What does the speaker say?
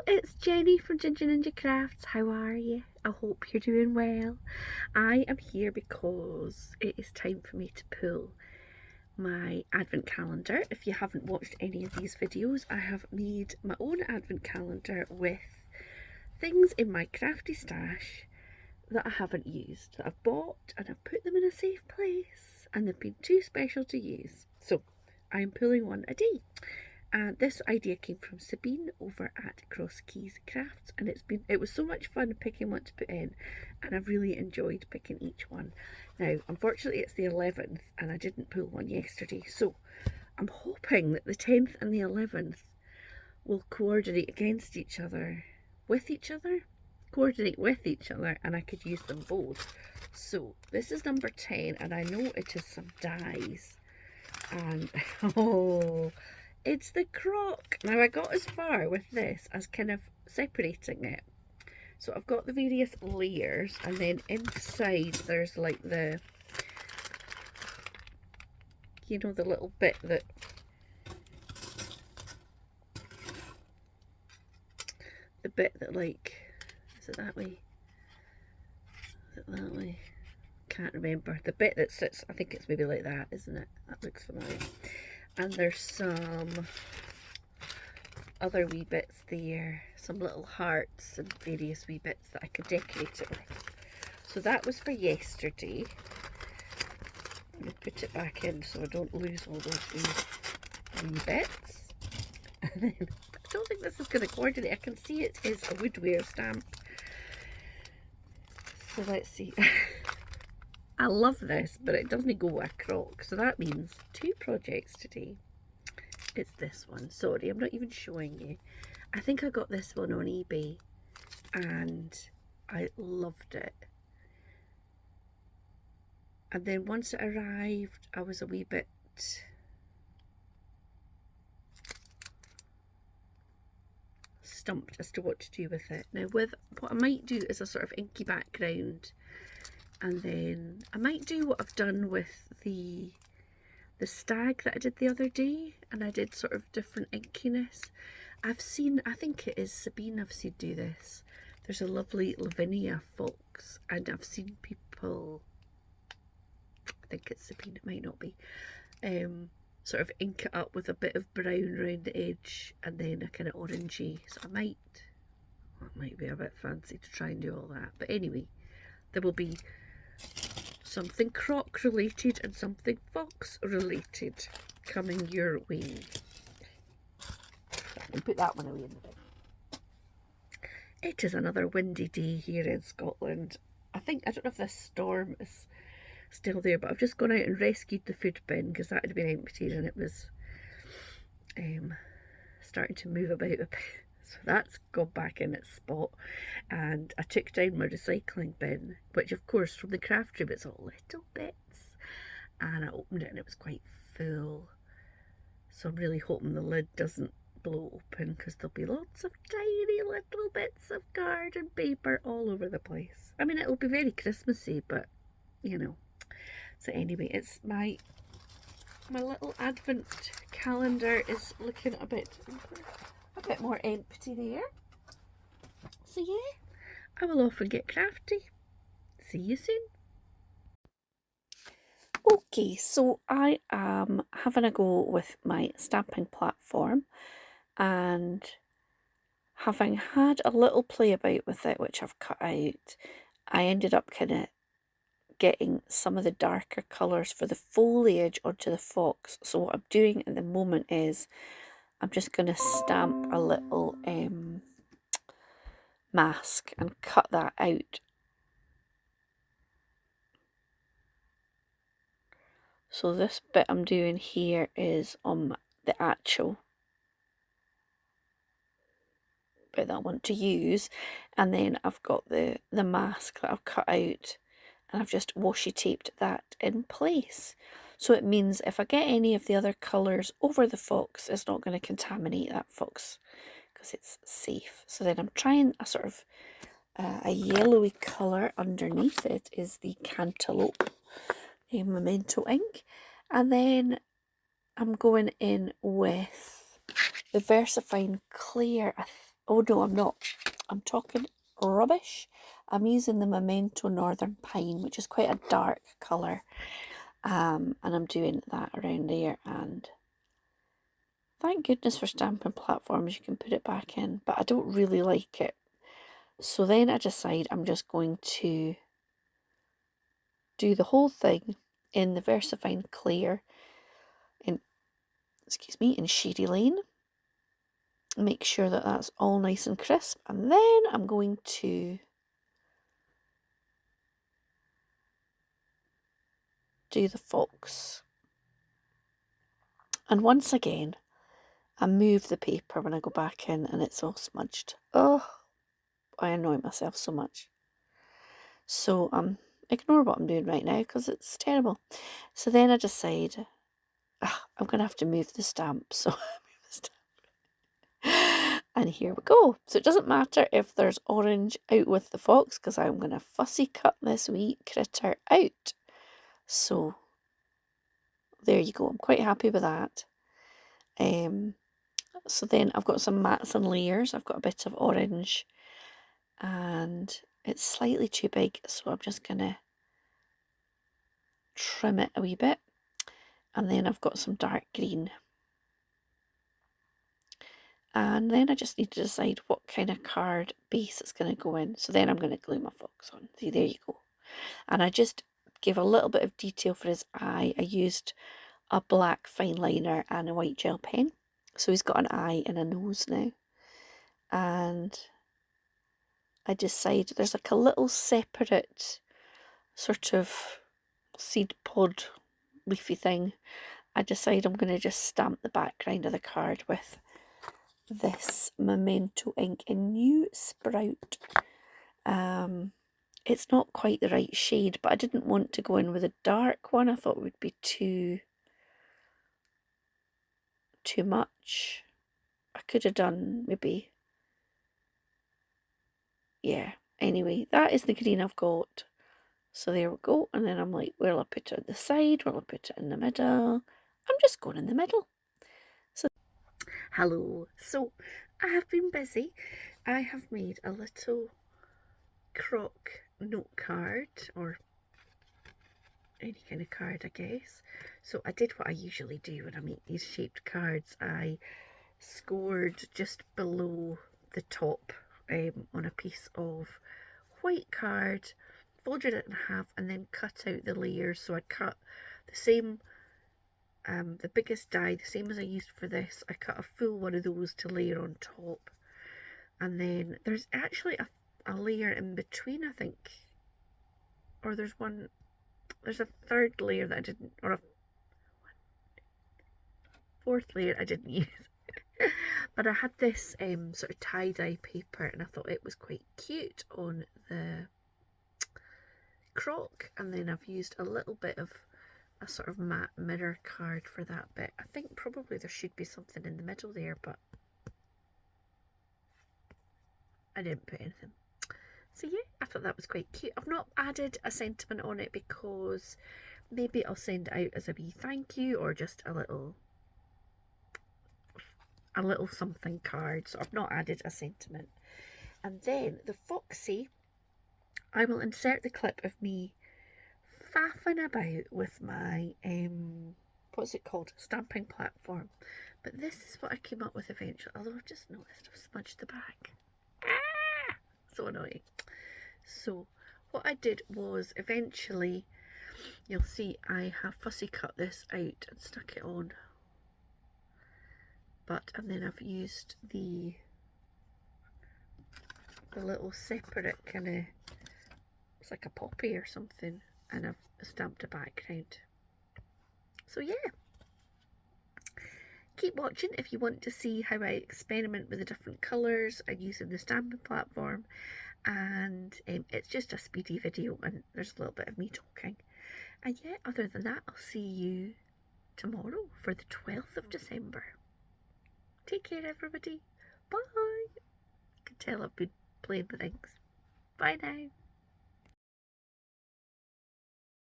it's Jenny from Ginger Ninja Crafts. How are you? I hope you're doing well. I am here because it is time for me to pull my advent calendar. If you haven't watched any of these videos, I have made my own advent calendar with things in my crafty stash that I haven't used, that I've bought, and I've put them in a safe place, and they've been too special to use. So I'm pulling one a day. And this idea came from Sabine over at Crafts, and it was so much fun picking what to put in, and I've really enjoyed picking each one. Now, unfortunately, it's the 11th, and I didn't pull one yesterday, so I'm hoping that the 10th and the 11th will coordinate against each other, coordinate with each other, and I could use them both. So this is number 10, and I know it is some dies, and oh, it's the croc. Now I got as far with this as kind of separating it. So I've got the various layers, and then inside there's like the, you know, the little bit that, like, is it that way? Is it that way? Can't remember. The bit that sits, I think it's maybe like that, isn't it? That looks familiar. And there's some other wee bits there, some little hearts and various wee bits that I could decorate it with. So that was for yesterday. Let me put it back in so I don't lose all those wee bits. And then, I don't think this is going to coordinate. I can see it is a woodware stamp. So let's see. I love this, but it doesn't go with a croc. So that means 2 projects today. It's this one. Sorry, I'm not even showing you. I think I got this one on eBay and I loved it. And then once it arrived, I was a wee bit stumped as to what to do with it. Now, with what I might do is a sort of inky background, and then I might do what I've done with the stag that I did the other day, and I did sort of different inkiness. I've seen, I think it is Sabine I've seen do this. There's a lovely Lavinia fox, and I've seen people, I think it's Sabine, it might not be, sort of ink it up with a bit of brown around the edge and then a kind of orangey. So I might, well, it might be a bit fancy to try and do all that, but anyway, there will be something croc related and something fox related coming your way. Let me put that one away in the bin. It is another windy day here in Scotland. I don't know if this storm is still there, but I've just gone out and rescued the food bin because that had been emptied and it was starting to move about a bit. So that's gone back in its spot, and I took down my recycling bin, which of course from the craft room it's all little bits, and I opened it and it was quite full. So I'm really hoping the lid doesn't blow open, because there'll be lots of tiny little bits of garden paper all over the place. I mean, it'll be very Christmassy, but you know. So anyway, it's my little advent calendar is looking a bit more empty there. So yeah, I will off and get crafty. See you soon. Okay, so I am having a go with my stamping platform, and having had a little play about with it, which I've cut out, I ended up kind of getting some of the darker colours for the foliage onto the fox. So what I'm doing at the moment is I'm just going to stamp a little mask and cut that out. So this bit I'm doing here is on the actual bit that I want to use, and then I've got the mask that I've cut out, and I've just washi taped that in place. So it means if I get any of the other colours over the fox, it's not going to contaminate that fox because it's safe. So then I'm trying a sort of a yellowy colour underneath it is the cantaloupe memento ink, and then I'm going in with the VersaFine Clear. Oh no, I'm not. I'm talking rubbish. I'm using the Memento Northern Pine, which is quite a dark colour. And I'm doing that around there, and thank goodness for stamping platforms, you can put it back in, but I don't really like it. So then I decide I'm just going to do the whole thing in the VersaFine Clear in, in Shady Lane. Make sure that that's all nice and crisp, and then I'm going to do the fox. And once again, I move the paper when I go back in and it's all smudged. Oh, I annoy myself so much. So ignore what I'm doing right now because it's terrible. So then I decide, I'm going to have to move the stamp. So I move the stamp. And here we go. So it doesn't matter if there's orange out with the fox because I'm going to fussy cut this wee critter out. So there you go. I'm quite happy with that. So then I've got some mats and layers. I've got a bit of orange and it's slightly too big, so I'm just going to trim it a wee bit. And then I've got some dark green. And then I just need to decide what kind of card base it's going to go in. So then I'm going to glue my fox on. See, there you go. And I just gave a little bit of detail for his eye. I used a black fine liner and a white gel pen. So he's got an eye and a nose now. And I decide there's like a little separate sort of seed pod leafy thing. I decide I'm going to just stamp the background of the card with this Memento ink in New Sprout. It's not quite the right shade, but I didn't want to go in with a dark one. I thought it would be too much. I could have done maybe, yeah. Anyway, that is the green I've got. So there we go. And then I'm like, where'll I put it on the side? Where'll I put it in the middle? I'm just going in the middle. So, hello. So I have been busy. I have made a little croc note card, or any kind of card, I guess. So I did what I usually do when I make these shaped cards. I scored just below the top on a piece of white card, folded it in half, and then cut out the layers. So I cut the same, the biggest die, the same as I used for this. I cut a full one of those to layer on top, and then there's actually a layer in between, I think, or there's a third layer that I didn't, or a fourth layer I didn't use. But I had this sort of tie-dye paper and I thought it was quite cute on the croc, and then I've used a little bit of a sort of matte mirror card for that bit. I think probably there should be something in the middle there, but I didn't put anything. So yeah, I thought that was quite cute. I've not added a sentiment on it because maybe I'll send it out as a wee thank you or just a little something card. So I've not added a sentiment. And then the foxy, I will insert the clip of me faffing about with my what's it called, stamping platform. But this is what I came up with eventually, although I've just noticed I've smudged the back. So annoying. So what I did was eventually, you'll see I have fussy cut this out and stuck it on, and then I've used the little separate kind of, it's like a poppy or something, and I've stamped a background. So yeah, keep watching if you want to see how I experiment with the different colours and using the stamping platform. And it's just a speedy video and there's a little bit of me talking. And yeah, other than that, I'll see you tomorrow for the 12th of December. Take care, everybody. Bye. You can tell I've been playing with things. Bye now.